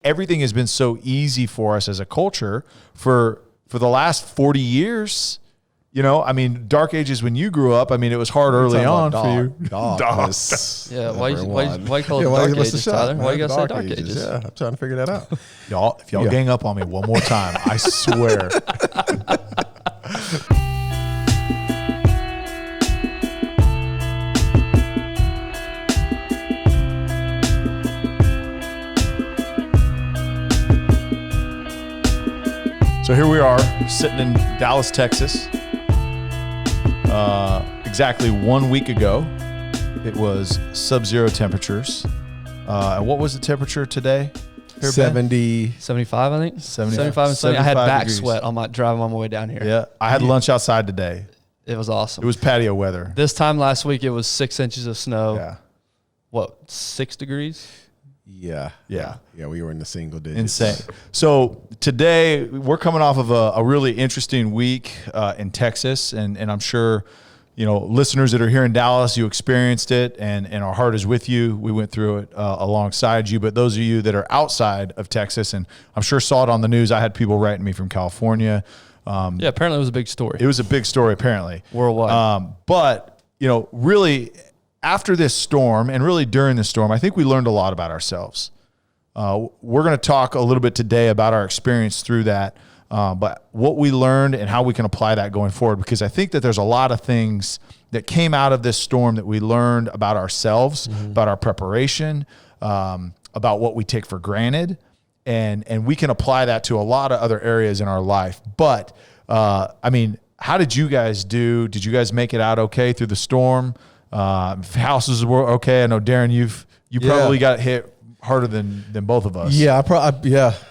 everything has been so easy for us as a culture for the last 40 years. You know, I mean, dark ages when you grew up, I mean, it was hard early on for you. Darkness. Yeah, why call it dark ages, Tyler? Why you got to say dark ages? Yeah, I'm trying to figure that out. Y'all, if y'all gang up on me one more time, I swear. So here we are, sitting in Dallas, Texas. Exactly 1 week ago, it was sub-zero temperatures. And what was the temperature today? Here, 70. 75, I think. 75 and sunny. I had back sweat on my driving on my way down here. Yeah, I had lunch outside today. It was awesome. It was patio weather. This time last week, it was 6 inches of snow. Yeah. What, 6 degrees? Yeah. We were in the single digits. Insane. So today we're coming off of a really interesting week in Texas, and I'm sure, you know, listeners that are here in Dallas, you experienced it, and our heart is with you. We went through it alongside you, but those of you that are outside of Texas, and I'm sure saw it on the news, I had people writing me from California. Yeah, apparently it was a big story. It was a big story, apparently. Worldwide. But, you know, really, after this storm and really during this storm, I think we learned a lot about ourselves. We're going to talk a little bit today about our experience through that, but what we learned and how we can apply that going forward, because I think that there's a lot of things that came out of this storm that we learned about ourselves, about our preparation, about what we take for granted, and we can apply that to a lot of other areas in our life. But, I mean, how did you guys do? Did you guys make it out okay through the storm? Houses were okay. I know, Darren, you probably got hit harder than both of us. Yeah,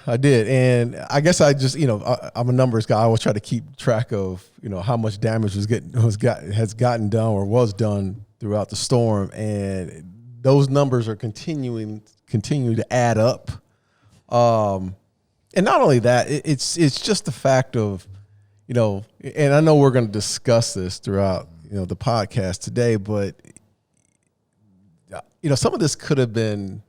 I did. And I guess I just, I'm a numbers guy. I always try to keep track of, how much damage has gotten done or was done throughout the storm. And those numbers are continuing to add up. And not only that, it's just the fact of, and I know we're going to discuss this throughout the podcast today, but some of this could have been,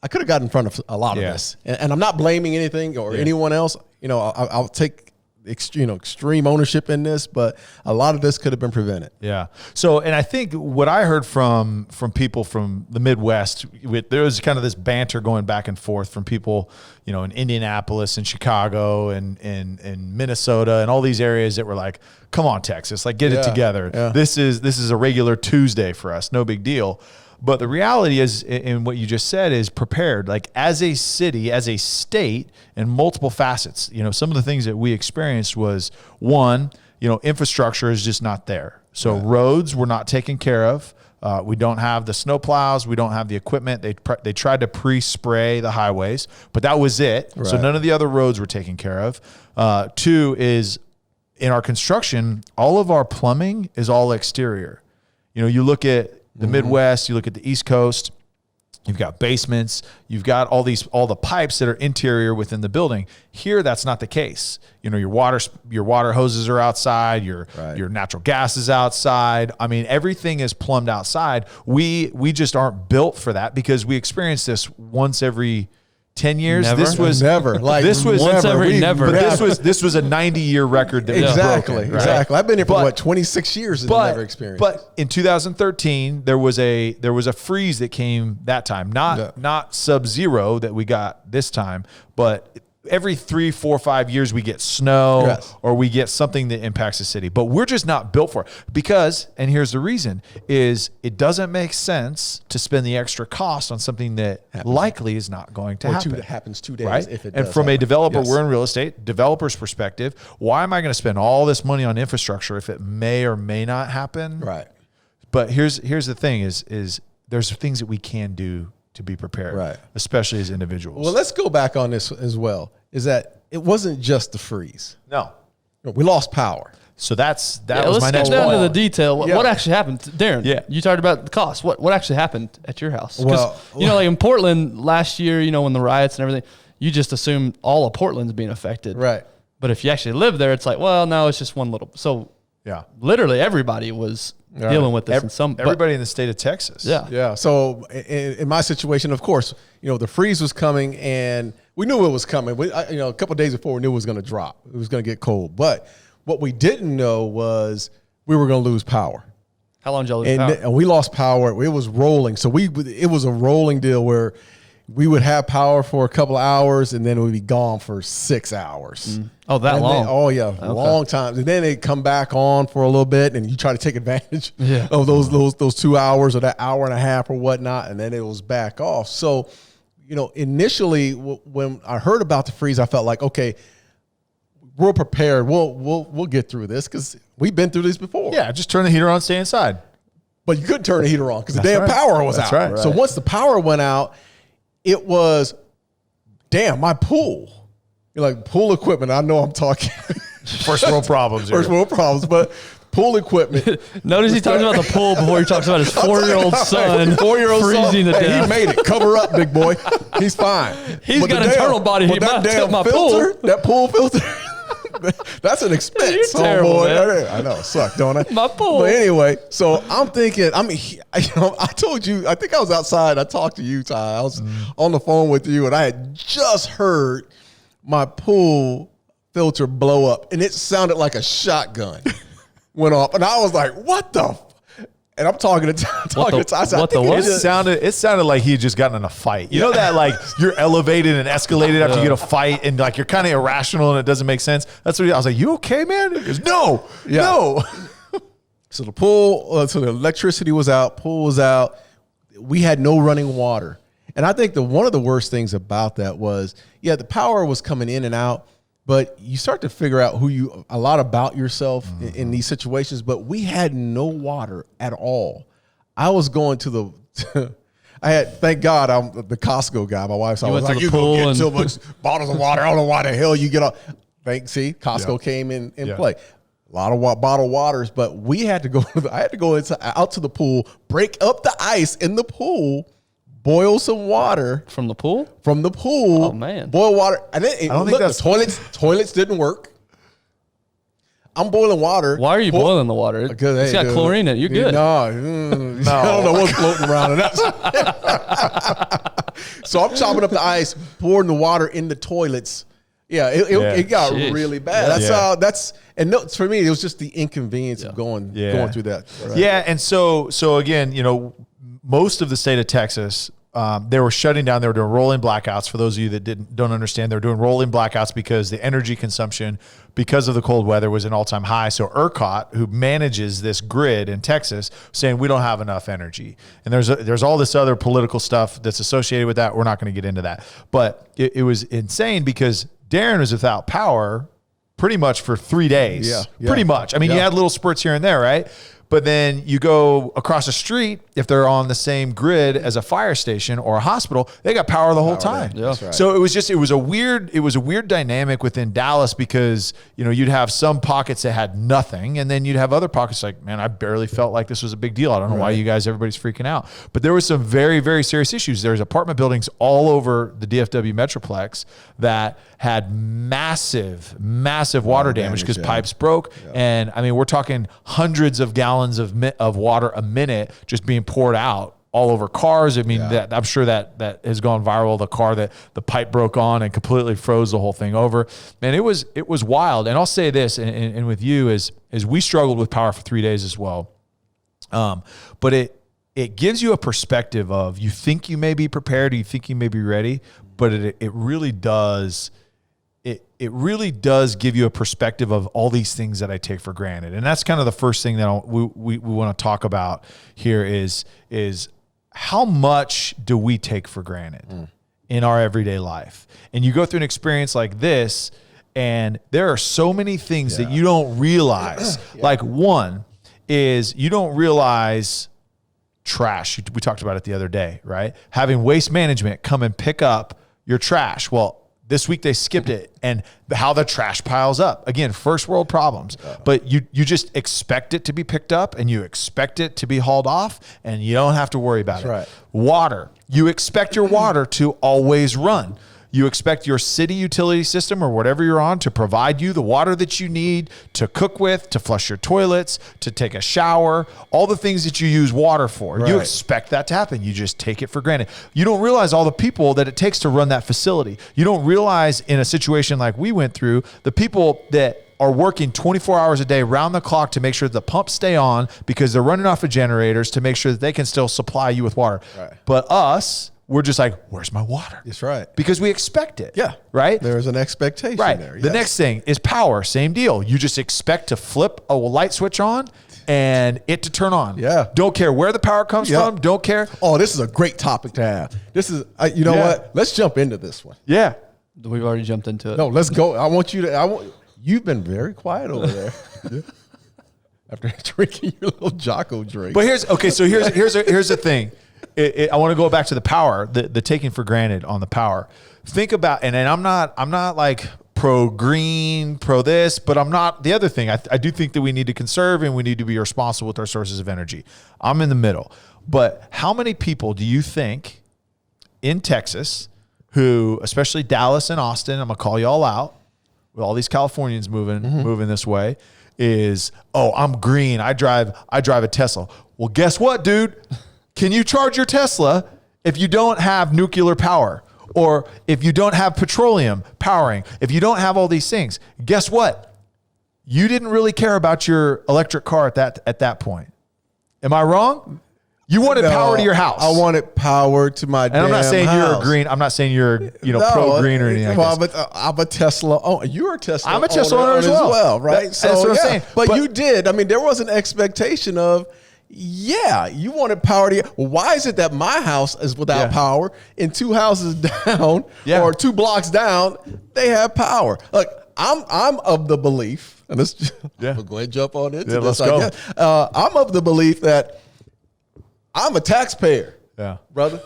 I could have gotten in front of a lot of this, and I'm not blaming anything or anyone else. I'll take extreme ownership in this, but a lot of this could have been prevented. Yeah. So, and I think what I heard from people from the Midwest, there was kind of this banter going back and forth from people, in Indianapolis and Chicago and Minnesota and all these areas that were like, come on, Texas, like get it together. Yeah. This is a regular Tuesday for us. No big deal. But the reality is, in what you just said, is prepared. Like as a city, as a state, in multiple facets. Some of the things that we experienced was, one, infrastructure is just not there. So roads were not taken care of. We don't have the snow plows. We don't have the equipment. They tried to pre-spray the highways, but that was it. Right. So none of the other roads were taken care of. Two is, in our construction, all of our plumbing is all exterior. You look at the Midwest, you look at the East Coast, you've got basements, you've got all the pipes that are interior within the building. Here, that's not the case. Your water hoses are outside, your natural gas is outside. I mean, everything is plumbed outside. We just aren't built for that because we experience this once every 10 years. Never. This was never. Like this was once every never. But this was a 90-year record that was broken, right? Exactly. I've been here for 26 years and never experienced. But in 2013, there was a freeze that came that time. Not sub-zero that we got this time, but every 3, 4, 5 years we get snow or we get something that impacts the city. But we're just not built for it because, and here's the reason, is it doesn't make sense to spend the extra cost on something that likely is not going to happen. It happens 2 days right? if it and does from happen. A developer, we're in real estate, developer's perspective, why am I going to spend all this money on infrastructure if it may or may not happen? Right. But here's the thing is there's things that we can do to be prepared, right? Especially as individuals. Well, let's go back on this as well. Is that it wasn't just the freeze. No. We lost power. So that was my next point. Let's get down to the detail. What actually happened? Darren, you talked about the cost. What actually happened at your house? Because, like in Portland last year, when the riots and everything, you just assume all of Portland's being affected. Right. But if you actually live there, it's like, well, no, it's just one little. So Yeah. Literally everybody was dealing with this. Everybody in the state of Texas. Yeah. Yeah. So in my situation, of course, the freeze was coming, and we knew it was coming. A couple of days before, we knew it was going to drop. It was going to get cold. But what we didn't know was we were going to lose power. How long did y'all lose power? And we lost power. It was rolling. So it was a rolling deal where we would have power for a couple of hours, and then it would be gone for 6 hours. Oh, that long? Long time. And then they come back on for a little bit, and you try to take advantage of those 2 hours or that hour and a half or whatnot, and then it was back off. So, initially when I heard about the freeze, I felt like, okay, we're prepared. We'll get through this because we've been through this before. Yeah, just turn the heater on, stay inside. But you couldn't turn the heater on because the damn power was out. Right. So once the power went out, it was, damn, my pool. You're like, pool equipment. I know I'm talking. First world problems. First world problems, but pool equipment. Notice he talks about the pool before he talks about his 4-year-old son. 4-year-old freezing to death. He made it. Cover up, big boy. He's fine. He's got internal body heat. That damn filter, that pool filter. That's an expense. You're terrible, man. I know. Suck, don't I? My pool. But anyway, so I'm thinking, I told you, I think I was outside. I talked to you, Ty. I was on the phone with you, and I had just heard my pool filter blow up, and it sounded like a shotgun went off. And I was like, what the? And I'm talking to Ty. It sounded like he had just gotten in a fight. You know that like you're elevated and escalated after you get a fight, and like you're kind of irrational and it doesn't make sense. That's what I was like. You okay, man? He goes, no. So the pool, so the electricity was out, pool was out. We had no running water, and I think one of the worst things about that was, the power was coming in and out. But you start to figure out a lot about yourself in these situations. But we had no water at all. I was going to thank God I'm the Costco guy. My wife's always like, you go get so much bottles of water. I don't know why the hell you get off. Costco came in play. A lot of bottled waters, but we had to go. I had to go out to the pool, break up the ice in the pool, boil some water from the pool. Oh man, boil water, and then I don't think the toilets didn't work. I'm boiling water. Why are you boiling the water? Because it's got chlorine in it. You're good. No, I don't know what's floating around in that. So I'm chopping up the ice, pouring the water in the toilets. It got really bad. For me, it was just the inconvenience of going through that. Right? Yeah, and so again, most of the state of Texas, they were shutting down. They were doing rolling blackouts. For those of you that don't understand, they were doing rolling blackouts because the energy consumption, because of the cold weather, was an all-time high. So ERCOT, who manages this grid in Texas, saying we don't have enough energy. And there's all this other political stuff that's associated with that. We're not going to get into that. But it was insane because Darren was without power pretty much for 3 days. Yeah. Pretty much. I mean, you had little spurts here and there, right? But then you go across the street, if they're on the same grid as a fire station or a hospital, they got power the whole time. Yeah. That's right. So it was a weird dynamic within Dallas because, you'd have some pockets that had nothing, and then you'd have other pockets like, man, I barely felt like this was a big deal. I don't know why everybody's freaking out. But there was some very, very serious issues. There's apartment buildings all over the DFW Metroplex that had massive water damage because pipes broke. Yeah. And I mean, we're talking hundreds of gallons of water a minute just being poured out all over cars. I mean, that I'm sure that has gone viral. The car that the pipe broke on and completely froze the whole thing over. Man, it was wild. And I'll say this, and with you is we struggled with power for 3 days as well. But it gives you a perspective of, you think you may be prepared, or you think you may be ready, but it really does. It really does give you a perspective of all these things that I take for granted. And that's kind of the first thing that we want to talk about here is how much do we take for granted in our everyday life? And you go through an experience like this, and there are so many things that you don't realize. Like, one is you don't realize trash. We talked about it the other day, right? Having Waste Management come and pick up your trash. Well, this week they skipped it, and how the trash piles up. Again, first world problems. But you just expect it to be picked up, and you expect it to be hauled off, and you don't have to worry about it. Right. Water. You expect your water to always run. You expect your city utility system or whatever you're on to provide you the water that you need to cook with, to flush your toilets, to take a shower, all the things that you use water for. Right. You expect that to happen. You just take it for granted. You don't realize all the people that it takes to run that facility. You don't realize in a situation like we went through, the people that are working 24 hours a day round the clock to make sure the pumps stay on because they're running off of generators to make sure that they can still supply you with water. Right. But us, we're just like, where's my water? That's right. Because we expect it. Yeah. Right? There's an expectation there. Yes. The next thing is power. Same deal. You just expect to flip a light switch on and it to turn on. Yeah. Don't care where the power comes from. Don't care. Oh, this is a great topic to have. This is, you know what? Let's jump into this one. Yeah. We've already jumped into it. No, let's go. You've been very quiet over there. After drinking your little Jocko drink. But here's the thing. I want to go back to the power, the taking for granted on the power. Think about, and I'm not like pro green, pro this, but I'm not the other thing. I do think that we need to conserve and we need to be responsible with our sources of energy. I'm in the middle. But how many people do you think in Texas who, especially Dallas and Austin, I'm gonna call you all out, with all these Californians moving this way, is, oh, I'm green. I drive a Tesla. Well, guess what, dude? Can you charge your Tesla if you don't have nuclear power? Or if you don't have petroleum powering? If you don't have all these things? Guess what? You didn't really care about your electric car at that point. Am I wrong? You wanted power to your house. I wanted power to my damn house. And I'm not saying you're green. I'm not saying you're pro green or anything like that. I'm a Tesla. Oh, you're a Tesla. I'm a Tesla owner as well, right? That's what I'm saying. But you did. I mean, there was an expectation of, you wanted power to. Well, why is it that my house is without power and 2 houses down or 2 blocks down they have power? Look, I'm of the belief, and let's go ahead and jump on into this. Let's go. I'm of the belief that I'm a taxpayer, brother.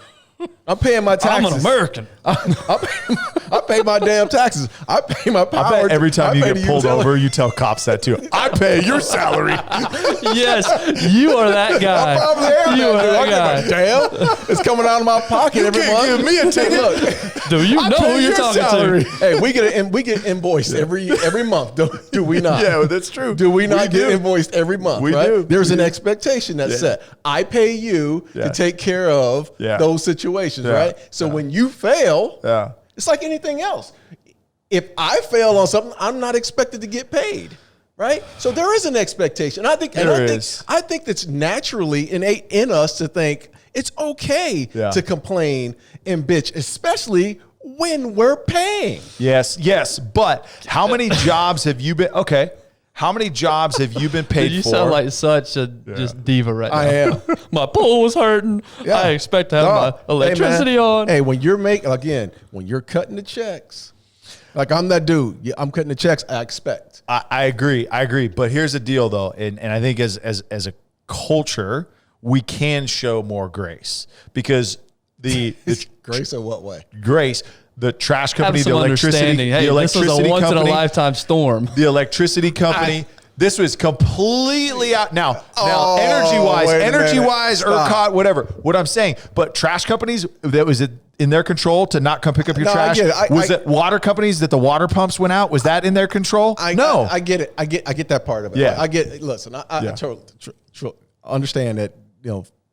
I'm paying my taxes. I'm an American. I pay my damn taxes. I pay my power. I bet every time you get pulled over, you tell cops that too. I pay your salary. Yes, you are that guy. I probably am. You are that guy. Damn, it's coming out of my pocket every month. Give me a ticket. Look, do you know who you're talking to? Hey, we get invoiced every month. Do we not? Yeah, that's true. Do we not get invoiced every month? We do. There's an expectation that's set. I pay you to take care of those situations, right? So when you fail, it's like anything else. If I fail on something, I'm not expected to get paid, right? So there is an expectation. I think that's naturally innate in us to think it's okay to complain and bitch, especially when we're paying. Yes. But how many jobs have you been? Okay. How many jobs have you been paid for? You sound like such a just diva right now. I am. My pool was hurting. I expect to have my electricity on. Hey, when you're cutting the checks, like I'm that dude. Yeah, I'm cutting the checks. I expect. I agree. But here's the deal, though, and I think as a culture, we can show more grace because the grace in what way? Grace. The trash company, the electricity, hey, this was a once in a lifetime storm. The electricity company. This was completely out. Now energy wise, ERCOT, whatever. What I'm saying, but trash companies, that was it in their control to not come pick up your trash? Was it water companies that the water pumps went out? Was that in their control? No. I get it. I get that part of it. Yeah. Listen, I totally understand that,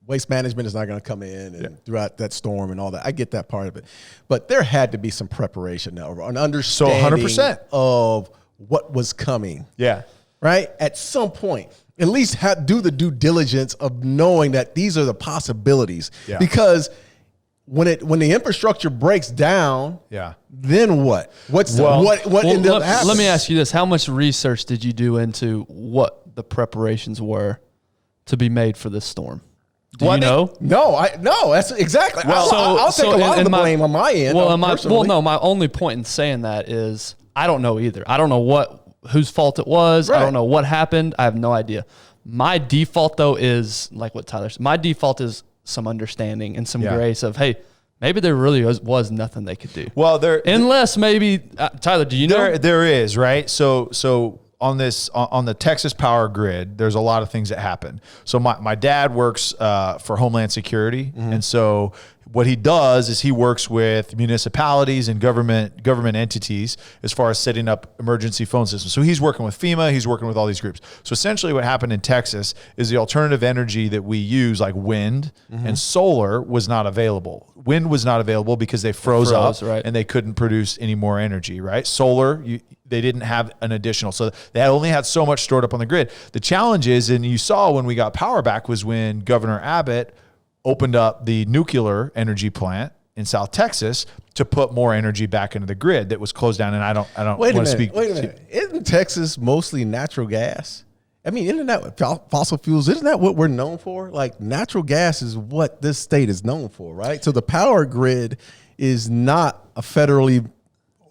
Waste Management is not going to come in and throughout that storm and all that. I get that part of it. But there had to be some preparation now, an understanding 100% of what was coming. Yeah. Right? At some point, at least do the due diligence of knowing that these are the possibilities. Yeah. Because when the infrastructure breaks down, then what? What ended up happening? Let me ask you this. How much research did you do into what the preparations were to be made for this storm? Do you know? No, that's exactly. Well, I'll take a lot of the blame on my end. My only point in saying that is I don't know either. I don't know whose fault it was. Right. I don't know what happened. I have no idea. My default though is like what Tyler said. My default is some understanding and some grace of, hey, maybe there really was nothing they could do. Well, unless maybe Tyler, do you know? There is, right? So on the Texas power grid, there's a lot of things that happen. So my dad works for Homeland Security, and so what he does is he works with municipalities and government entities as far as setting up emergency phone systems. So he's working with FEMA, he's working with all these groups. So essentially what happened in Texas is the alternative energy that we use, like wind and solar, was not available. Wind was not available because they froze up, right, and they couldn't produce any more energy, right? Solar, they didn't have an additional. So they only had so much stored up on the grid. The challenge is, and you saw when we got power back, was when Governor Abbott opened up the nuclear energy plant in South Texas to put more energy back into the grid that was closed down. And I don't Wait want a to minute. speak. Wait a minute. Isn't Texas mostly natural gas? I mean, isn't that fossil fuels? Isn't that what we're known for? Like, natural gas is what this state is known for, right? So the power grid is not a federally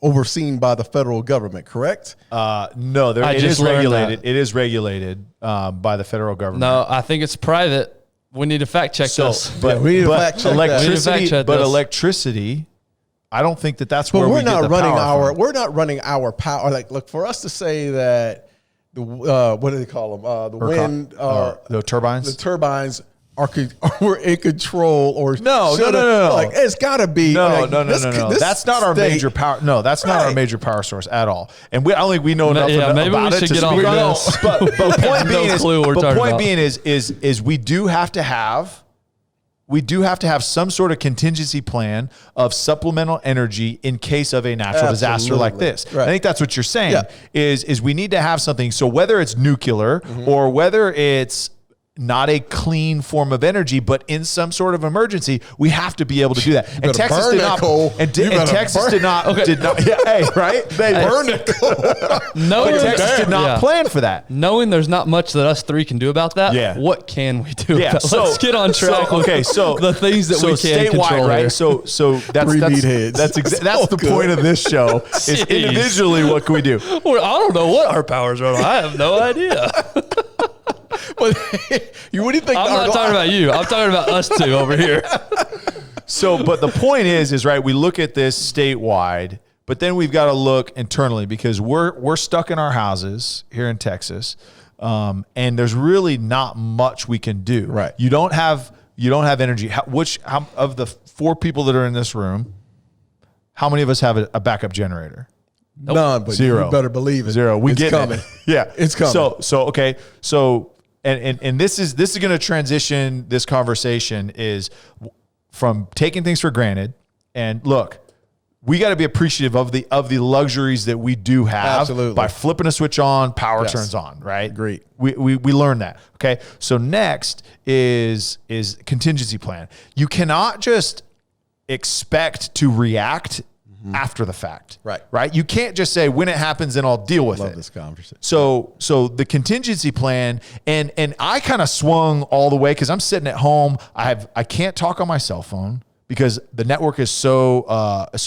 overseen by the federal government, correct? No, it is regulated. It is regulated by the federal government. No, I think it's private. We need to fact check this. But, we need to but fact check that. electricity, We need to fact check but this. electricity, I don't think that's But where we're we get not the running power from. we're not running our power. Like, look, for us to say that the what do they call them? The wind, the turbines. the turbines we're in control, or No. Like, it's got to be. No, like, no. this That's not our state- major power. No, that's not our Right. major power source at all. And I don't think we know enough Yeah, maybe we about it should to get speak on on this. it. But point being is, clue what we're but talking point about. being is we do have to have some sort of contingency plan of supplemental energy in case of a natural disaster like Absolutely. this. Right. I think that's what you're saying. Yeah. Is we need to have something. So whether it's nuclear or whether it's not a clean form of energy, but in some sort of emergency, we have to be able to do that. And Texas burn did that not. coal. And You better Texas burn- did not. Yeah, hey, right? They burned it. No, But Texas did not plan for that. Knowing there's not much that us three can do about that, Yeah. what can we do? Yeah, about it? so Let's get on track. with the things that we can control right? here. So that's Three that's meatheads. that's So the good. point of this show. Is Jeez. individually what can we do? Well, I don't know what our powers are. I have no idea. But what do you think? I'm not talking about you. I'm talking about us two over here. So, but the point is right. We look at this statewide, but then we've got to look internally because we're stuck in our houses here in Texas, and there's really not much we can do. Right. You don't have energy. How of the 4 people that are in this room, how many of us have a backup generator? None, but Zero. you better believe it. 0. We it's get coming. it. Yeah, It's coming. So okay. So and this is going to transition. This conversation is from taking things for granted. And look, we got to be appreciative of the luxuries that we do have. Absolutely. By flipping a switch on, power Yes. turns on. Right. Agreed. We learn that. Okay. So next is contingency plan. You cannot just expect to react after the fact. Right. Right. You can't just say when it happens, then I'll deal with Love it. this conversation. So the contingency plan, and I kind of swung all the way because I'm sitting at home. I can't talk on my cell phone because the network is so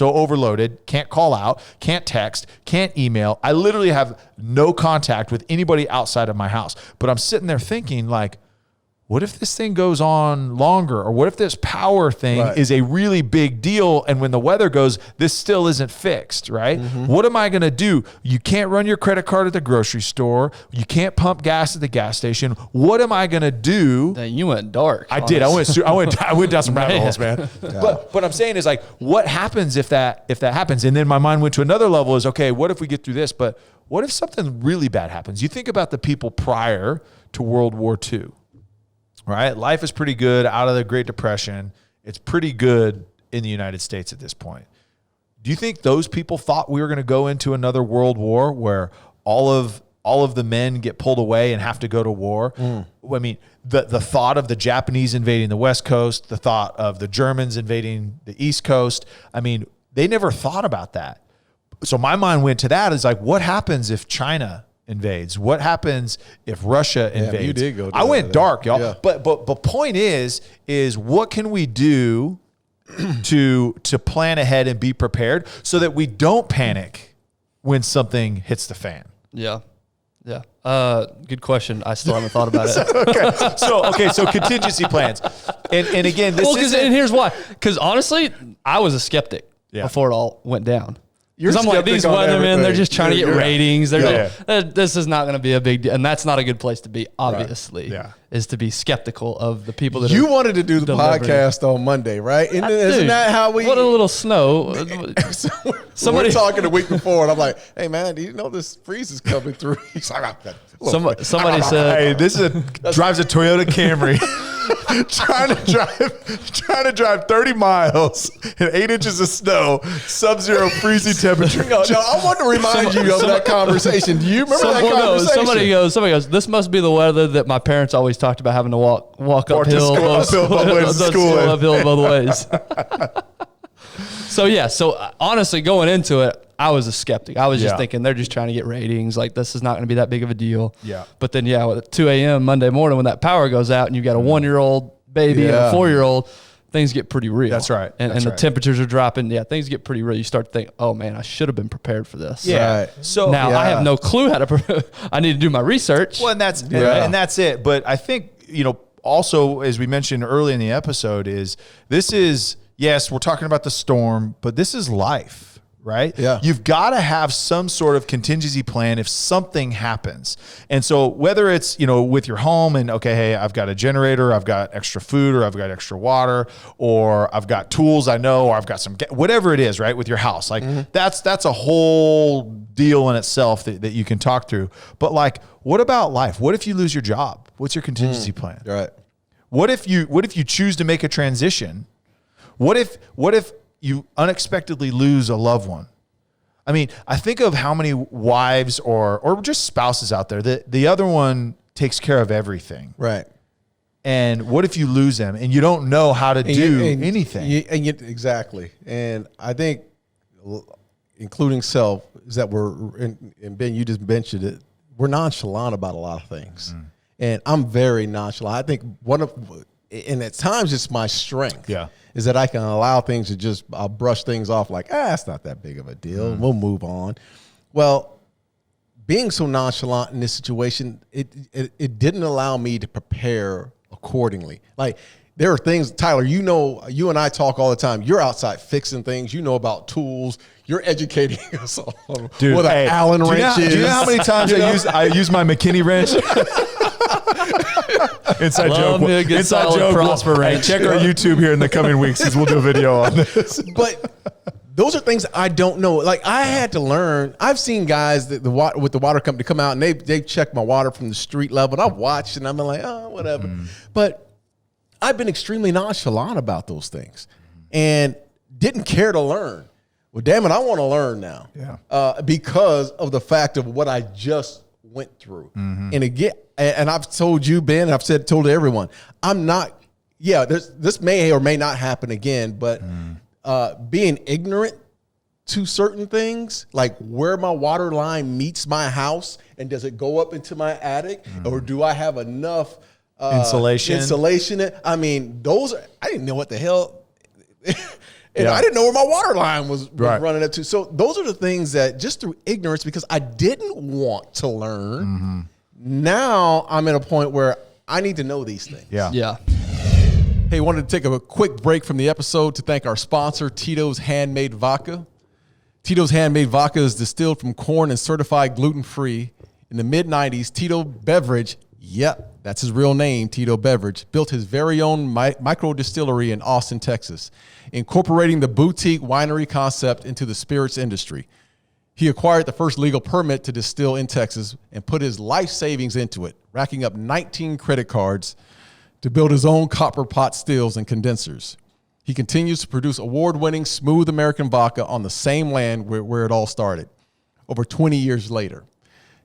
overloaded. Can't call out, can't text, can't email. I literally have no contact with anybody outside of my house. But I'm sitting there thinking, like, what if this thing goes on longer? Or what if this power thing Right. is a really big deal? And when the weather goes, this still isn't fixed, right? What am I going to do? You can't run your credit card at the grocery store. You can't pump gas at the gas station. What am I going to do? Dang, you went dark. I did. I went down some rabbit Man. holes, man. But what I'm saying is, like, what happens if that happens? And then my mind went to another level is, okay, what if we get through this? But what if something really bad happens? You think about the people prior to World War II. Right? Life is pretty good out of the Great Depression. It's pretty good in the United States at this point. Do you think those people thought we were going to go into another world war where all of the men get pulled away and have to go to war? I mean, the thought of the Japanese invading the West Coast, the thought of the Germans invading the East Coast, I mean, they never thought about that. So my mind went to that. Is like, what happens if China invades? What happens if Russia invades? you did go to I went that. dark, y'all. Yeah. But point is what can we do to plan ahead and be prepared so that we don't panic when something hits the fan? Yeah. Good question. I still haven't thought about it. So contingency plans. And again, this Well, is and here's why. Because honestly, I was a skeptic Yeah. before it all went down. You're Because I'm like, these skeptic on weathermen, they're everything. just trying to get You're- ratings. Yeah. This is not going to be a big deal. And that's not a good place to be, obviously, Yeah. is to be skeptical of the people that You are wanted to do the delivering. podcast on Monday, right? Isn't Dude, that how we? What a little snow. Somebody talking the week before, and I'm like, "Hey man, do you know this freeze is coming through?" He's like, Somebody said, Hey, this is drives a Toyota Camry, trying to drive 30 miles in 8 inches of snow, sub-zero freezing temperature. No, I want to remind you of that conversation. Do you remember that conversation? somebody goes, this must be the weather that my parents always talked about, having to walk to uphill, school, uphill both ways to school. uphill both ways. So honestly, going into it, I was a skeptic. I was just Yeah. thinking they're just trying to get ratings. Like, this is not going to be that big of a deal. Yeah. But then, at 2 a.m. Monday morning, when that power goes out and you've got a 1-year-old baby and a 4-year-old, things get pretty real. That's right. And That's the right. temperatures are dropping. Yeah, things get pretty real. You start to think, oh man, I should have been prepared for this. Yeah. Right. So Now I have no clue how to. I need to do my research. Well, and that's it. But I think, also, as we mentioned early in the episode, this is, yes, we're talking about the storm, but this is life, right? Yeah. You've got to have some sort of contingency plan if something happens. And so whether it's, with your home and, okay, hey, I've got a generator, I've got extra food, or I've got extra water, or I've got tools I know, or I've got whatever it is, right, with your house. Like that's a whole deal in itself that you can talk through. But like, what about life? What if you lose your job? What's your contingency plan? Right. What if you choose to make a transition? What if you unexpectedly lose a loved one? I mean, I think of how many wives or just spouses out there that the other one takes care of everything. Right. And what if you lose them and you don't know how to do anything? Exactly. And I think, including self, is that and Ben, you just mentioned it, we're nonchalant about a lot of things. And I'm very nonchalant. I think and at times it's my strength. Yeah. Is that I can allow things to I'll brush things off like, it's not that big of a deal. We'll move on. Well, being so nonchalant in this situation, it didn't allow me to prepare accordingly. Like, there are things, Tyler, you and I talk all the time. You're outside fixing things. You know about tools. You're educating us on what an Allen wrench is. Do you know how many times I use my McKinney wrench? Inside Love joke. me a good solid Prosper Hey, wrench. check our YouTube here in the coming weeks because we'll do a video on this. But those are things I don't know. Like, I had to learn. I've seen guys with the water company come out and they check my water from the street level. And I've watched and I'm like, whatever. But I've been extremely nonchalant about those things and didn't care to learn. Well, damn it, I want to learn now. Yeah. Because of the fact of what I just went through. And again, and I've told you, Ben, and I've told everyone, I'm not, this may or may not happen again, but being ignorant to certain things, like where my water line meets my house and does it go up into my attic or do I have enough Insulation. I mean, I didn't know what the hell. And I didn't know where my water line was running up to. So those are the things that just through ignorance, because I didn't want to learn. Now I'm at a point where I need to know these things. Yeah. Hey, wanted to take a quick break from the episode to thank our sponsor, Tito's Handmade Vodka. Tito's Handmade Vodka is distilled from corn and certified gluten-free. In the mid-90s, Tito Beverage, that's his real name, Tito Beverage, built his very own micro distillery in Austin, Texas, incorporating the boutique winery concept into the spirits industry. He acquired the first legal permit to distill in Texas and put his life savings into it, racking up 19 credit cards to build his own copper pot stills and condensers. He continues to produce award-winning smooth American vodka on the same land where it all started, over 20 years later.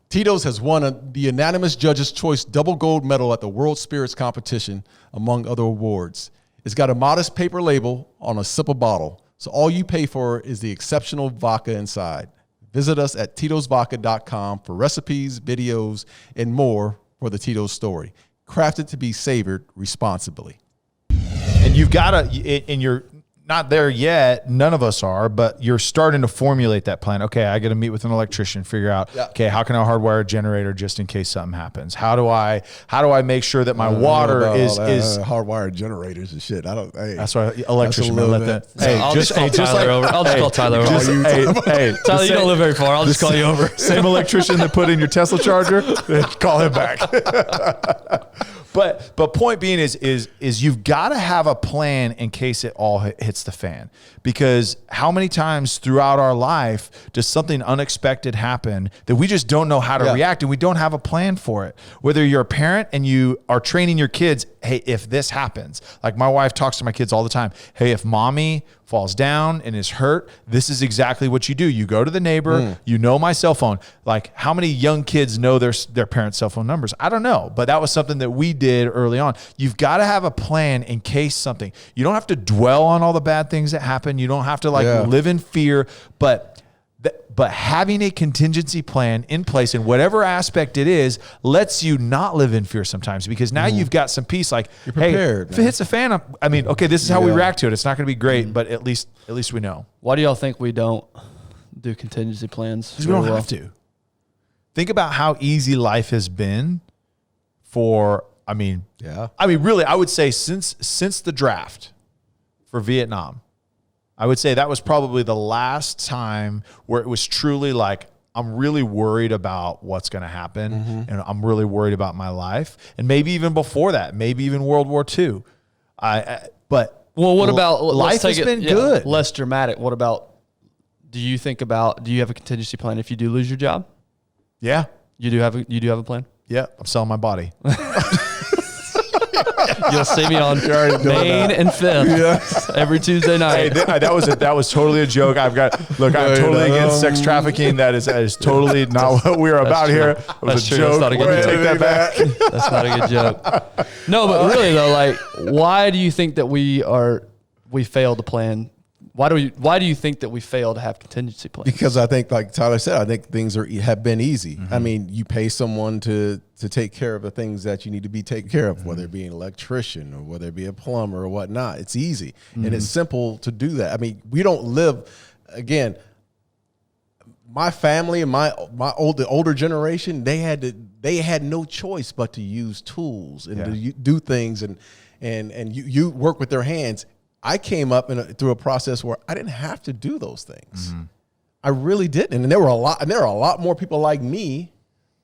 Tito's has won the unanimous Judges' Choice Double Gold Medal at the World Spirits Competition, among other awards. It's got a modest paper label on a simple bottle, so all you pay for is the exceptional vodka inside. Visit us at titosvodka.com for recipes, videos, and more for the Tito's story. Crafted to be savored responsibly. And you've got to, and you're not there yet. None of us are, but you're starting to formulate that plan. Okay, I got to meet with an electrician, figure out, okay, how can I hardwire a generator just in case something happens? How do I make sure that my water is hardwired generators and shit? I don't. Hey, that's why electrician. That's a Let little that. bit. Hey, I'll just call Tyler over. I'll just call Tyler over. Hey, Tyler, you don't live very far. I'll just call you over. Same electrician that put in your Tesla charger, call him back. But point being is you've got to have a plan in case it all hits the fan. Because how many times throughout our life does something unexpected happen that we just don't know how to react, and we don't have a plan for it? Whether you're a parent and you are training your kids, hey, if this happens, like my wife talks to my kids all the time, hey, if mommy falls down and is hurt, this is exactly what you do. You go to the neighbor, you know my cell phone. Like, how many young kids know their parents' cell phone numbers? I don't know, but that was something that we did early on. You've got to have a plan in case something. You don't have to dwell on all the bad things that happen. You don't have to live in fear, but having a contingency plan in place in whatever aspect it is lets you not live in fear sometimes, because now you've got some peace. Like, you're prepared, hey, if it hits a fan, I mean, okay, this is how we react to it. It's not going to be great, but at least we know. Why do y'all think we don't do contingency plans? Because we don't have to. Think about how easy life has been for, really, I would say since the draft for Vietnam, I would say that was probably the last time where it was truly like, I'm really worried about what's going to happen, and I'm really worried about my life. And maybe even before that, maybe even World War II. What about life has been good? Less dramatic. What about, do you have a contingency plan if you do lose your job? Yeah. You do have a plan? Yeah. I'm selling my body. You'll see me on Main and 5th every Tuesday night. Hey, that was totally a joke. I'm totally against sex trafficking. That is totally not what we're about true. here. It was That's a true. joke. That's not a good joke. Take that back. That's not a good joke. No, but really though, like, why do you think that we fail to plan? Why do you think that we fail to have contingency plans? Because I think, like Tyler said, I think things have been easy. I mean, you pay someone to take care of the things that you need to be taken care of, whether it be an electrician or whether it be a plumber or whatnot. It's easy and it's simple to do that. I mean, we don't live, again, my family and my older generation, they had no choice but to use tools and to do things and you work with their hands. I came up through a process where I didn't have to do those things. I really didn't. And there are a lot more people like me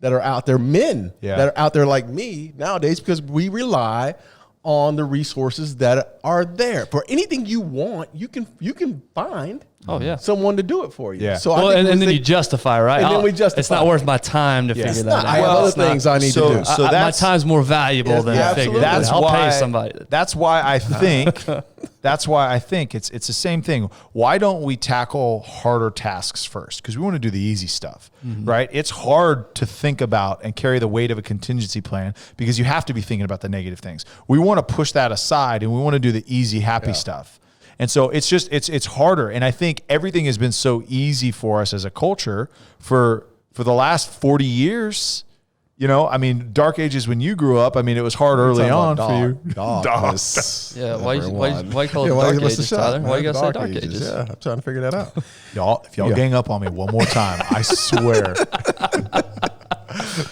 that are out there, men that are out there like me nowadays, because we rely on the resources that are there. For anything you want, you can find someone to do it for you. Yeah. So then you justify, right? And then we justify. It's not worth my time to figure that out. I have other things I need to do. So my time's more valuable than figuring that out. I'll pay somebody. That's why I think it's the same thing. Why don't we tackle harder tasks first? Because we want to do the easy stuff, right? It's hard to think about and carry the weight of a contingency plan because you have to be thinking about the negative things. We want to push that aside and we want to do the easy, happy stuff. And so it's harder. And I think everything has been so easy for us as a culture for the last 40 years. You know, I mean, dark ages when you grew up, I mean, it was hard early on for you. Dogs. Yeah, why call it dark ages, Tyler? Why you gotta say dark ages? Yeah, I'm trying to figure that out. If y'all gang up on me one more time, I swear.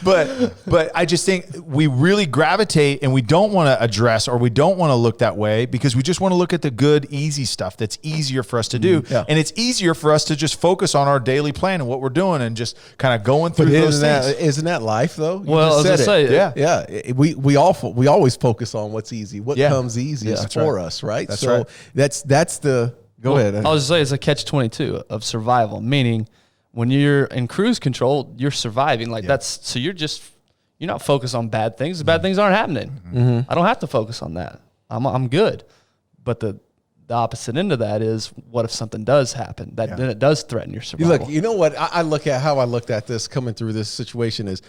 But I just think we really gravitate and we don't want to address or we don't want to look that way because we just want to look at the good, easy stuff that's easier for us to do. And it's easier for us to just focus on our daily plan and what we're doing and just kind of going through those things. Isn't that life though? Well, as I say, yeah. We always focus on what's easy, what comes easiest for us, right? That's so right. that's the go ahead. I was just saying it's a catch-22 of survival, meaning when you're in cruise control, you're surviving. Like so you're not focused on bad things. The bad things aren't happening. I don't have to focus on that. I'm good. But the opposite end of that is, what if something does happen? Then it does threaten your survival. Look, you know what? I look at how I looked at this coming through this situation is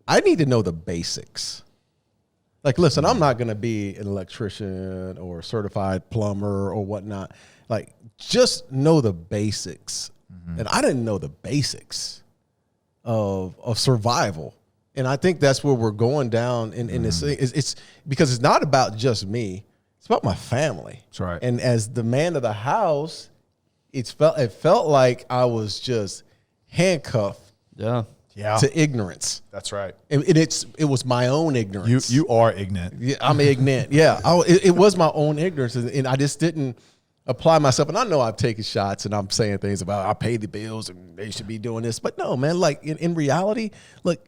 I need to know the basics. Like, listen, I'm not going to be an electrician or a certified plumber or whatnot. Like, just know the basics. And I didn't know the basics of survival. And I think that's where we're going down in this thing. It's because it's not about just me. it's about my family. That's right. And as the man of the house, it felt like I was just handcuffed Yeah. Yeah. to ignorance. That's right. And it was my own ignorance. You are ignorant. Yeah, I'm ignorant. Yeah, it was my own ignorance, and I just didn't apply myself. And I know I've taken shots, and I'm saying things about I pay the bills and they should be doing this, but no, man. Like in reality, look,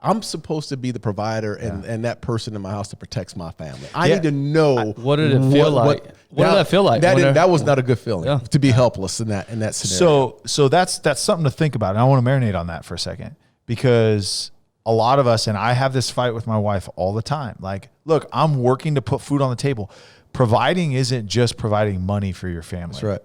I'm supposed to be the provider and that person in my house that protects my family. I need to know what did it feel like? What did that feel like? That was not a good feeling Yeah. to be helpless in that scenario. So that's something to think about. And I want to marinate on that for a second, because a lot of us, and I have this fight with my wife all the time. Like, look, I'm working to put food on the table. Providing isn't just providing money for your family. That's right.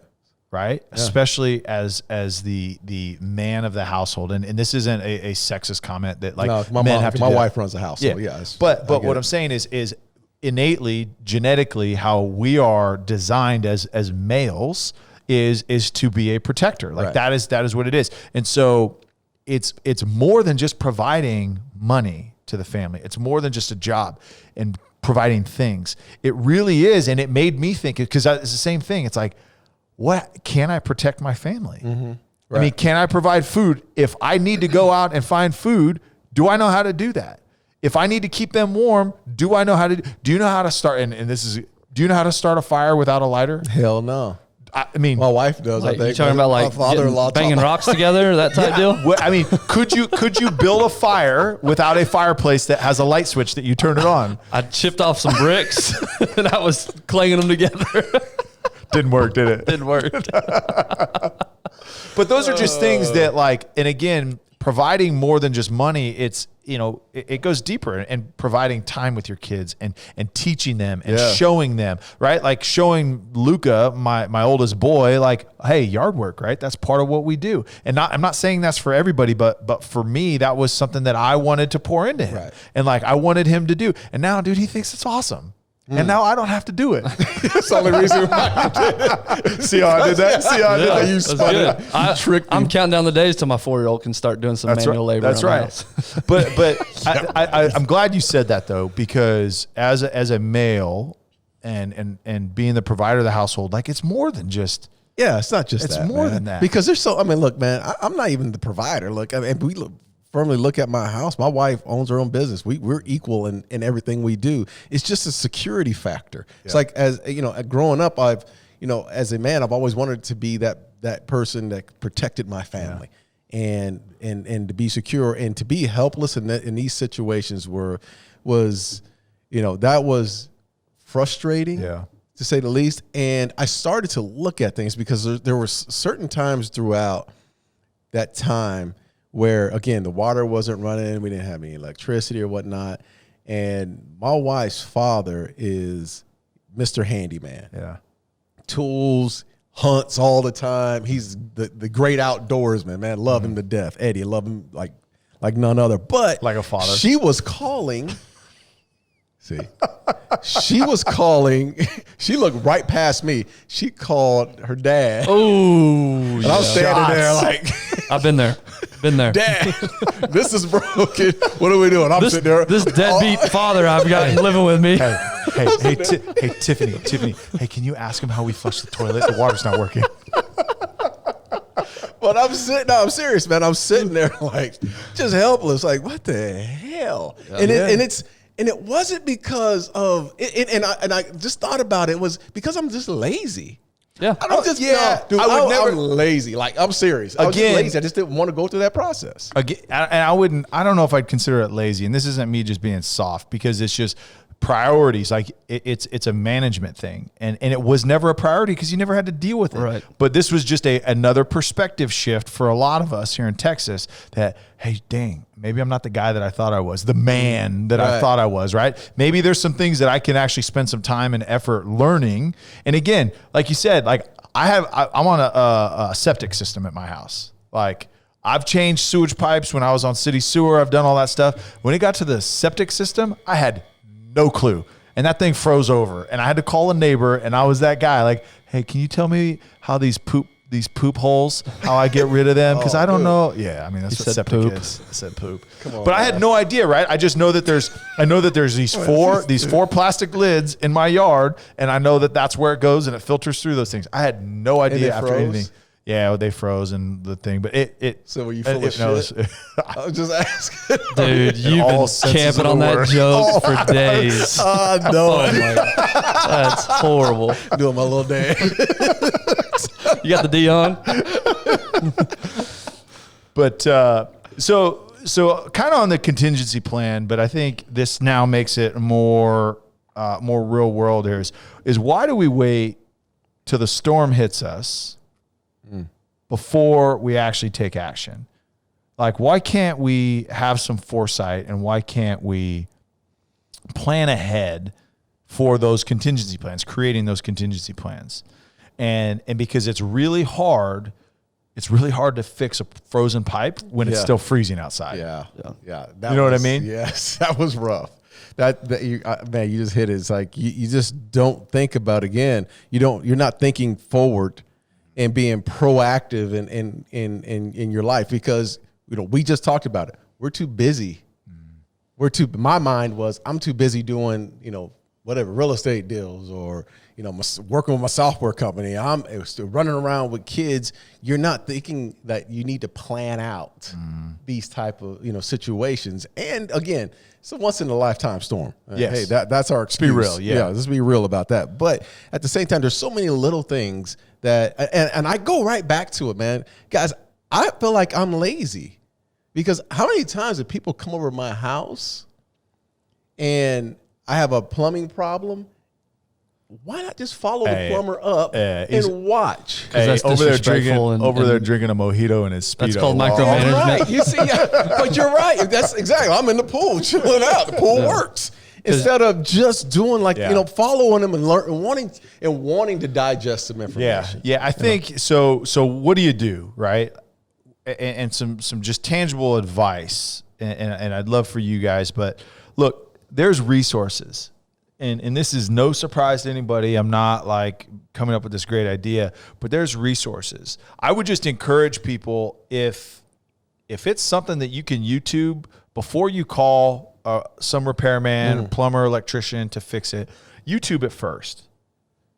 Right? Yeah. Especially as the man of the household. And this isn't a sexist comment that like No, men have to my do wife runs the house. Yeah. So yes. But what I'm saying is innately, genetically, how we are designed as males is to be a protector. Like Right. that is what it is. And so it's more than just providing money to the family. It's more than just a job and providing things. It really is. And it made me think, because it's the same thing. It's like, what can I protect my family? Mm-hmm. I mean, can I provide food? If I need to go out and find food, do I know how to do that? If I need to keep them warm, do I know how to? Do you know how to start? And this is, do you know how to start a fire without a lighter? Hell no. I mean, My wife does. Like, I think. you talking about like My father-in-law banging taught- rocks together, that type deal? what, I mean, could you build a fire without a fireplace that has a light switch that you turn it on? I chipped off some bricks and I was clanging them together. Didn't work, did it? Didn't work. But those are just things that, like, and again, providing more than just money, it's, it goes deeper, and providing time with your kids and teaching them and showing them, right? Like showing Luca, my oldest boy, like, hey, yard work, right? That's part of what we do. And I'm not saying that's for everybody, but for me, that was something that I wanted to pour into him. Right. And like, I wanted him to do. And now, dude, he thinks it's awesome. And now I don't have to do it. That's the only reason why you did it. See how I did that? See how I did Yeah, that? You that's spun good. it. I, tricked I'm me. counting down the days till my 4-year-old can start doing some manual labor. That's around the right. house. But I'm glad you said that, though, because as a male and being the provider of the household, like, it's more than just. Yeah, it's not just It's that. more man. than that. Because there's so. I mean, look, man. I'm not even the provider. Look, I mean, firmly look at my house. My wife owns her own business. We're equal in everything we do. It's just a security factor. It's like, as growing up, I've as a man, I've always wanted to be that person that protected my family, and to be secure and to be helpless in these situations was frustrating. Yeah. To say the least. And I started to look at things because there were certain times throughout that time where, again, the water wasn't running. We didn't have any electricity or whatnot. And my wife's father is Mr. Handyman. Yeah. Tools, hunts all the time. He's the great outdoorsman, man. Love him to death. Eddie, love him like none other. But Like a father. She was calling. See, she was calling. She looked right past me. She called her dad. Oh, And I'm standing there like, I've been there. Been there. Dad, this is broken. What are we doing? I'm sitting there. This deadbeat father I've got living with me. Hey, Tiffany. Hey, can you ask him how we flush the toilet? The water's not working. But I'm sitting. No, I'm serious, man. I'm sitting there like just helpless. Like, what the hell? And it wasn't because of it, and I just thought about it. It was because I'm just lazy. Yeah. I'm just dude, I'm lazy. Like, I'm serious. I was just lazy. I just didn't want to go through that process. Again, and I don't know if I'd consider it lazy. And this isn't me just being soft, because it's just priorities. Like, it's a management thing, and it was never a priority because you never had to deal with it. Right. But this was just another perspective shift for a lot of us here in Texas. That, hey, dang, maybe I'm not the guy that I thought I was, the man that I thought I was. Right? Maybe there's some things that I can actually spend some time and effort learning. And again, like you said, like I'm on a septic system at my house. Like, I've changed sewage pipes when I was on city sewer. I've done all that stuff. When it got to the septic system, I had no clue. And that thing froze over. And I had to call a neighbor, and I was that guy. Like, hey, can you tell me how these poop these poop holes, how I get rid of them, because I don't dude. know. Yeah, I mean that's You what said septic poop. is. I said poop. Come on, but I had no idea, right? I just know that there's these four plastic lids in my yard, and I know that that's where it goes, and it filters through those things. I had no idea they after froze? anything. Yeah, they froze and the thing, but it. So were you full of knows- shit? I was just asking. Dude, you've all been senses camping of on the that word. joke for days. No, Oh my God. That's horrible. doing my little dance. You got the D on? But so kind of on the contingency plan, but I think this now makes it more real world. Is why do we wait till the storm hits us before we actually take action? Like, why can't we have some foresight, and why can't we plan ahead for those contingency plans, creating those contingency plans? And because it's really hard to fix a frozen pipe when it's Yeah. still freezing outside. Yeah. You know what I mean? Yes, that was rough. Man, you just hit it. It's like you just don't think about again. You're not thinking forward and being proactive in your life, because we just talked about it. We're too busy. My mind was, I'm too busy doing whatever real estate deals, or working with my software company. I'm still running around with kids. You're not thinking that you need to plan out these type of situations. And again, it's a once in a lifetime storm. Yes. Hey, that's our excuse. be real, yeah. Let's be real about that. But at the same time, there's so many little things that, and I go right back to it, man. Guys, I feel like I'm lazy, because how many times have people come over to my house and I have a plumbing problem? Why not just follow the plumber up and watch? Because that's over there drinking disrespectful there drinking a mojito in his Speedo. That's called Oh, micromanagement. Right. You see, but you're right. That's exactly. I'm in the pool chilling out. The pool works. Instead of just doing following them and learning and wanting to digest some information. Yeah. I think so. So what do you do, right? And some just tangible advice. And I'd love for you guys, but look, there's resources. And this is no surprise to anybody. I'm not like coming up with this great idea, but there's resources. I would just encourage people, if it's something that you can YouTube before you call some repairman, plumber, electrician to fix it, YouTube it first.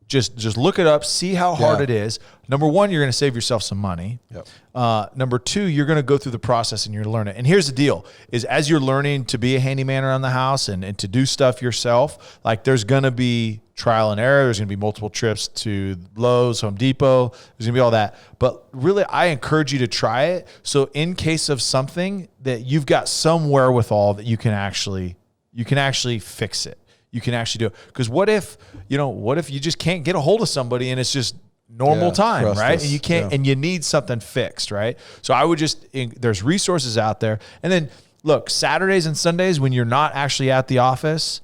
Just look it up, see how hard it is. Number one, you're going to save yourself some money. Yep. Number two, you're going to go through the process and you're going to learn it. And here's the deal, is as you're learning to be a handyman around the house and to do stuff yourself, like there's going to be trial and error. There's going to be multiple trips to Lowe's, Home Depot. There's going to be all that. But really, I encourage you to try it. So in case of something, that you've got some wherewithal that you can actually fix it. You can actually do it. Because what if you just can't get a hold of somebody and it's just normal time, trust right? us. And you can't, and you need something fixed, right? So I would there's resources out there. And then look, Saturdays and Sundays when you're not actually at the office,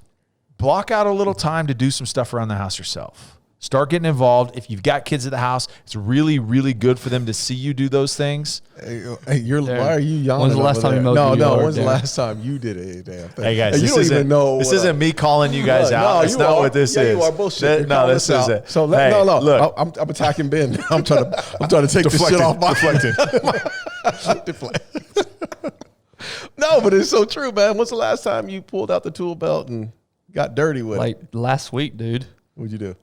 block out a little time to do some stuff around the house yourself. Start getting involved. If you've got kids at the house, it's really, really good for them to see you do those things. Hey, why are you yawning? When's the last over time you there? mowed your yard, When's the Darren? last time you did a damn thing? Hey guys, And you this don't isn't even know. this isn't me calling you guys out. No, That's you not are. what this Yeah, is. you are bullshit. No, this is it. So Hey, no. Look, I'm attacking Ben. I'm trying to take this shit off my deflecting. No, but it's so true, man. When's the last time you pulled out the tool belt and got dirty with it? Like last week, dude. What'd you do?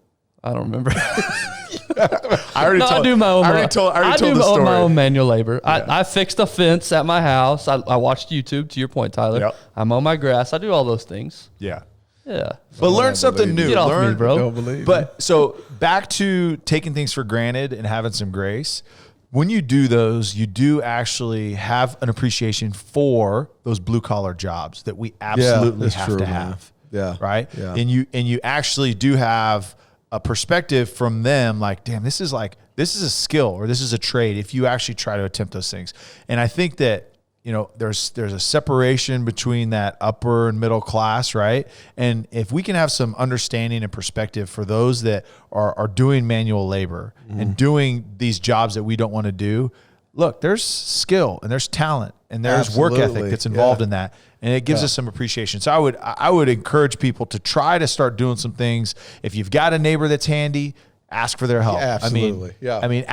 I don't remember. I do my own. I already told the do story. my own manual labor. I fixed a fence at my house. I watched YouTube. To your point, Tyler. Yep. I mow my grass. I do all those things. Yeah. Yeah. But learn something new. Get off learn, me, bro. Don't believe. But so back to taking things for granted and having some grace. When you do those, you do actually have an appreciation for those blue collar jobs that we absolutely that's have true, to man. have. Yeah. Right. Yeah. And you actually do have a perspective from them, like, damn, this is a skill or this is a trade if you actually try to attempt those things. And I think that, there's a separation between that upper and middle class, right? And if we can have some understanding and perspective for those that are doing manual labor and doing these jobs that we don't want to do, look, there's skill and there's talent and there's work Absolutely. ethic that's involved in that. And it gives us some appreciation. So I would encourage people to try to start doing some things. If you've got a neighbor that's handy, ask for their help. Yeah, absolutely. I mean,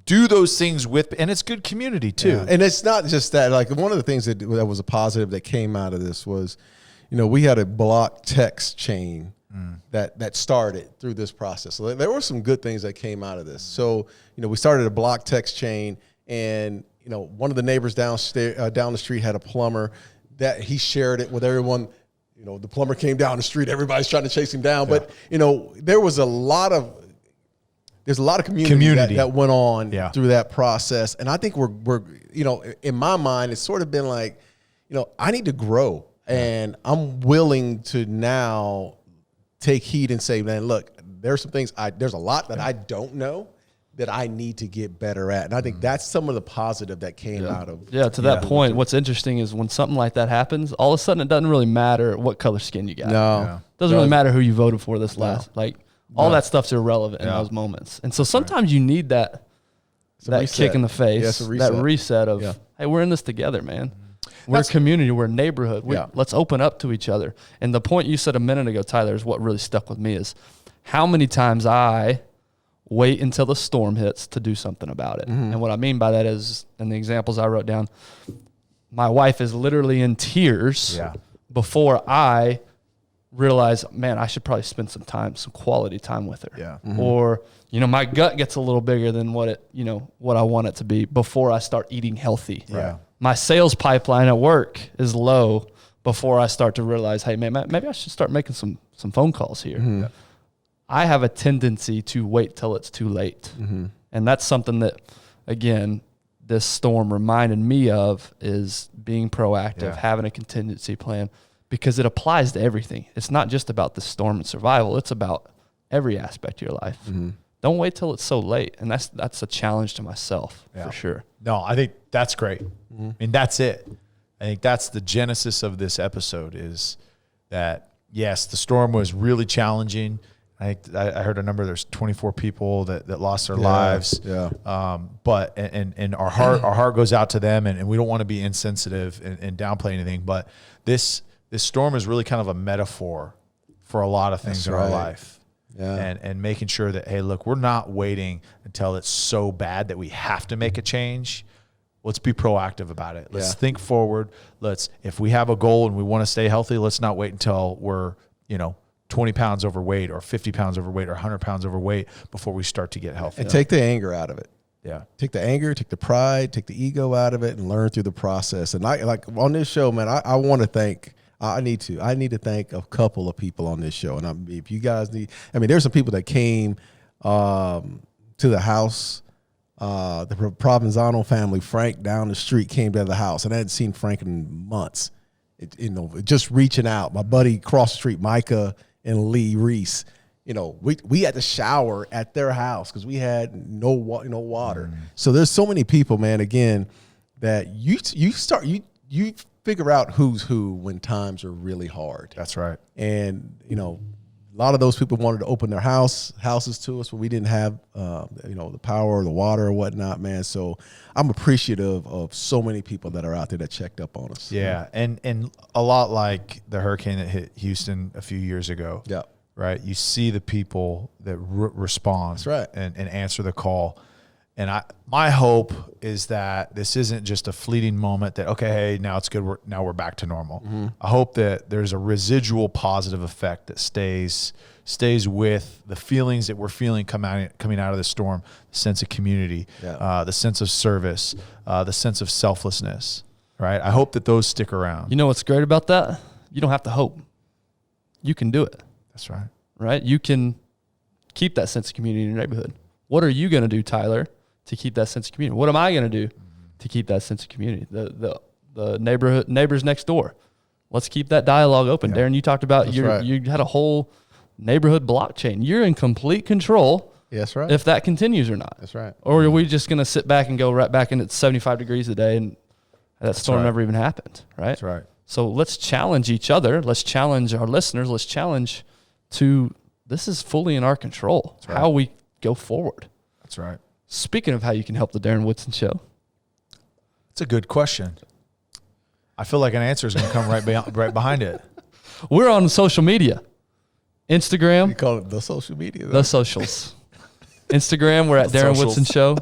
do those things with, and it's good community too. Yeah. And it's not just that. Like one of the things that was a positive that came out of this was, we had a block text chain that started through this process. So there were some good things that came out of this. So we started a block text chain, and one of the neighbors down the street had a plumber that he shared it with everyone. The plumber came down the street. Everybody's trying to chase him down, but there was a lot of. There's a lot of community. That went on through that process. And I think we're in my mind, it's sort of been like, I need to grow. And I'm willing to now take heed and say, man, look, there's some things, there's a lot that I don't know that I need to get better at. And I think that's some of the positive that came out of. Yeah, to that point, what's interesting is when something like that happens, all of a sudden it doesn't really matter what color skin you got. No. It doesn't really matter who you voted for this last. All that stuff's irrelevant in those moments. And so sometimes you need that kick in the face, that reset of, hey, we're in this together, man. We're a community, we're a neighborhood. Let's open up to each other. And the point you said a minute ago, Tyler, is what really stuck with me is how many times I wait until the storm hits to do something about it. And what I mean by that is, in the examples I wrote down, my wife is literally in tears before I realize, man, I should probably spend some quality time with her. Yeah. Or, my gut gets a little bigger than what I want it to be before I start eating healthy. Yeah. My sales pipeline at work is low before I start to realize, hey, man, maybe I should start making some phone calls here. Yeah. I have a tendency to wait till it's too late. And that's something that, again, this storm reminded me of is being proactive, having a contingency plan, because it applies to everything. It's not just about the storm and survival. It's about every aspect of your life. Don't wait till it's so late. And that's a challenge to myself for sure. No, I think that's great. I mean, that's it. I think that's the genesis of this episode is that, yes, the storm was really challenging. I heard a number, there's 24 people that lost their lives. Yeah. But our heart goes out to them, and we don't want to be insensitive and downplay anything. But this storm is really kind of a metaphor for a lot of things in our life. Yeah. And making sure that, hey, look, we're not waiting until it's so bad that we have to make a change. Let's be proactive about it. Let's think forward. If we have a goal and we want to stay healthy, let's not wait until we're, 20 pounds overweight or 50 pounds overweight or 100 pounds overweight before we start to get healthy. And take the anger out of it. Yeah. Take the anger, take the pride, take the ego out of it, and learn through the process. And I like on this show, man, I want to thank, I need to thank a couple of people on this show. And if you guys there's some people that came to the house. The Provenzano family, Frank down the street came to the house, and I hadn't seen Frank in months. Just reaching out. My buddy across the street, Micah and Lee Reese, we had to shower at their house because we had no water. So there's so many people, man, again, that you figure out who's who when times are really hard. That's right. And, a lot of those people wanted to open their houses to us, but we didn't have, the power or the water or whatnot, man. So I'm appreciative of so many people that are out there that checked up on us. Yeah, and a lot like the hurricane that hit Houston a few years ago. Yeah. Right. You see the people that respond. That's right. and answer the call. And my hope is that this isn't just a fleeting moment that, okay, hey, now it's good. Now we're back to normal. I hope that there's a residual positive effect that stays with the feelings that we're feeling coming out of the storm, the sense of community, the sense of service, the sense of selflessness, right? I hope that those stick around. You know what's great about that? You don't have to hope. You can do it. That's right. Right? You can keep that sense of community in your neighborhood. What are you going to do, Tyler, to keep that sense of community? What am I going to do to keep that sense of community? The neighbors next door. Let's keep that dialogue open. Darren, you talked about you had a whole neighborhood blockchain. You're in complete control. That's right. If that continues or not. That's right. Or are we just going to sit back and go right back in at 75 degrees a day and that storm never even happened, right? That's right. So let's challenge each other. Let's challenge our listeners. Let's challenge to this is fully in our control. Right. How we go forward. That's right. Speaking of how you can help the Darren Woodson Show. It's a good question. I feel like an answer is going to come right behind it. We're on social media. Instagram. You call it the social media? The socials. Instagram, we're at Darren Socials. Woodson Show.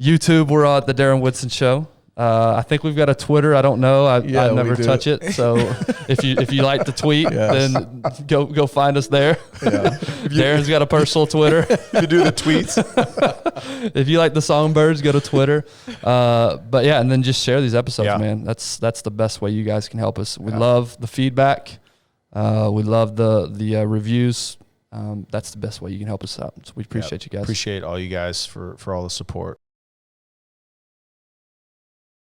YouTube, we're at the Darren Woodson Show. I think we've got a Twitter. I don't know. I Yeah, we never do. touch it. So if you like to tweet, Yes. then go find us there. Yeah. Darren's got a personal Twitter. You do the tweets. If you like the Songbirds, go to Twitter. But yeah, and then just share these episodes, Yeah. man. That's the best way you guys can help us. We love the feedback. We love the reviews. That's the best way you can help us out. So we appreciate you guys. Appreciate all you guys for all the support.